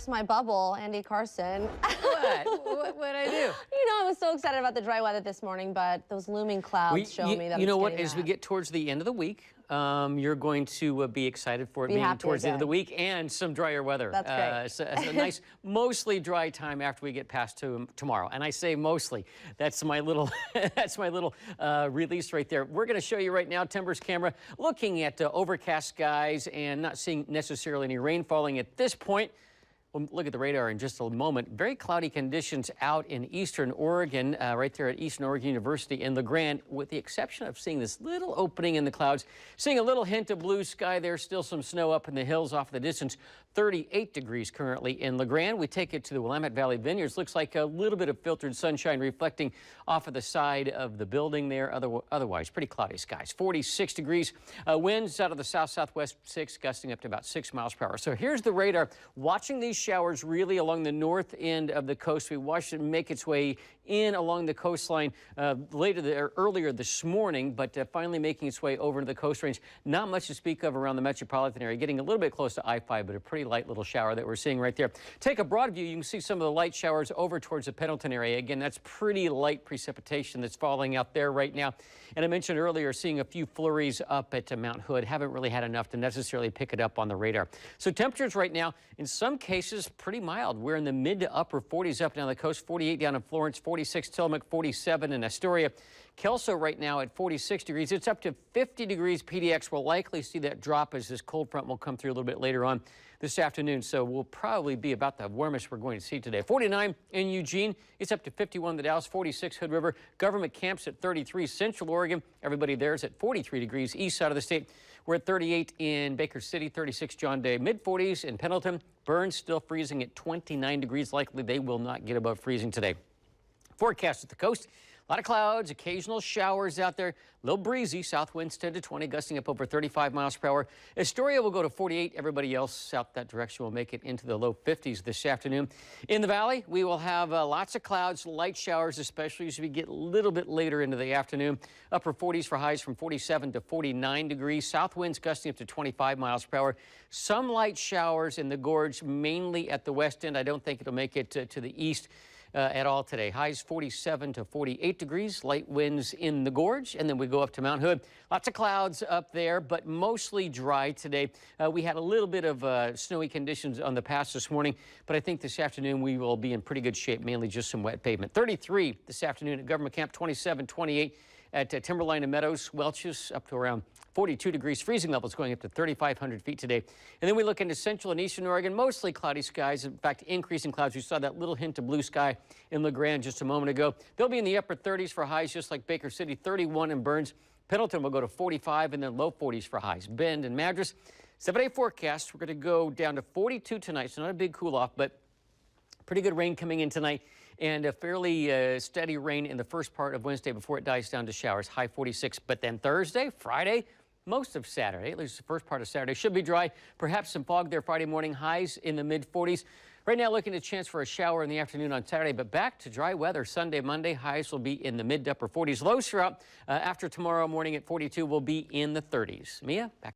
burst my bubble, Andy Carson. What'd I do? You know, I was so excited about the dry weather this morning, but those looming clouds show me that you it's know what? getting As we bad. get towards the end of the week, you're going to be excited for it being towards the end of the week and some drier weather. That's great. So it's a nice, mostly dry time after we get past to tomorrow. And I say mostly. That's my little, release right there. We're going to show you right now, Timbers camera, looking at overcast skies and not seeing necessarily any rain falling at this point. We'll look at the radar in just a moment. Very cloudy conditions out in eastern Oregon, right there at Eastern Oregon University in La Grande, with the exception of seeing this little opening in the clouds. Seeing a little hint of blue sky there, still some snow up in the hills off the distance. 38 degrees currently in La Grande. We take it to the Willamette Valley Vineyards. Looks like a little bit of filtered sunshine reflecting off of the side of the building there. Otherwise, pretty cloudy skies. 46 degrees. Winds out of the south-southwest 6, gusting up to about 6 miles per hour. So here's the radar. Watching these showers really along the north end of the coast. We watched it make its way in along the coastline earlier this morning, but finally making its way over to the coast range. Not much to speak of around the metropolitan area. Getting a little bit close to I-5, but a pretty light little shower that we're seeing right there. Take a broad view. You can see some of the light showers over towards the Pendleton area. Again, that's pretty light precipitation that's falling out there right now. And I mentioned earlier seeing a few flurries up at Mount Hood. Haven't really had enough to necessarily pick it up on the radar. So temperatures right now, in some cases, pretty mild. We're in the mid to upper 40s up and down the coast. 48 down in Florence, 46 Tillamook, 47 in Astoria. Kelso right now at 46 degrees. It's up to 50 degrees. PDX will likely see that drop as this cold front will come through a little bit later on this afternoon. So we'll probably be about the warmest we're going to see today. 49 in Eugene. It's up to 51 in the Dalles, 46 Hood River. Government camps at 33. Central Oregon, everybody there is at 43 degrees. East side of the state, we're at 38 in Baker City, 36 John Day. Mid-40s in Pendleton. Burns still freezing at 29 degrees. Likely they will not get above freezing today. Forecast at the coast. A lot of clouds, occasional showers out there. A little breezy, south winds 10 to 20, gusting up over 35 miles per hour. Astoria will go to 48. Everybody else out that direction will make it into the low 50s this afternoon. In the valley, we will have lots of clouds, light showers, especially as we get a little bit later into the afternoon. Upper 40s for highs from 47 to 49 degrees. South winds gusting up to 25 miles per hour. Some light showers in the gorge, mainly at the west end. I don't think it'll make it to the east at all today. Highs 47 to 48 degrees, light winds in the gorge, and then we go up to Mount Hood. Lots of clouds up there, but mostly dry today. We had a little bit of snowy conditions on the pass this morning, but I think this afternoon we will be in pretty good shape, mainly just some wet pavement. 33 this afternoon at Government Camp, 27, 28 at Timberline and Meadows, Welch's up to around 42 degrees. Freezing levels going up to 3,500 feet today. And then we look into central and eastern Oregon, mostly cloudy skies. In fact, increasing clouds. We saw that little hint of blue sky in La Grande just a moment ago. They'll be in the upper 30s for highs, just like Baker City, 31 in Burns. Pendleton will go to 45 and then low 40s for highs. Bend and Madras. 7-day forecast. We're going to go down to 42 tonight, so not a big cool off, but pretty good rain coming in tonight. And a fairly steady rain in the first part of Wednesday before it dies down to showers, high 46. But then Thursday, Friday, most of Saturday, at least the first part of Saturday, should be dry. Perhaps some fog there Friday morning, highs in the mid-40s. Right now, looking at a chance for a shower in the afternoon on Saturday, but back to dry weather Sunday, Monday. Highs will be in the mid to upper 40s. Lows throughout after tomorrow morning at 42 will be in the 30s. Mia, back.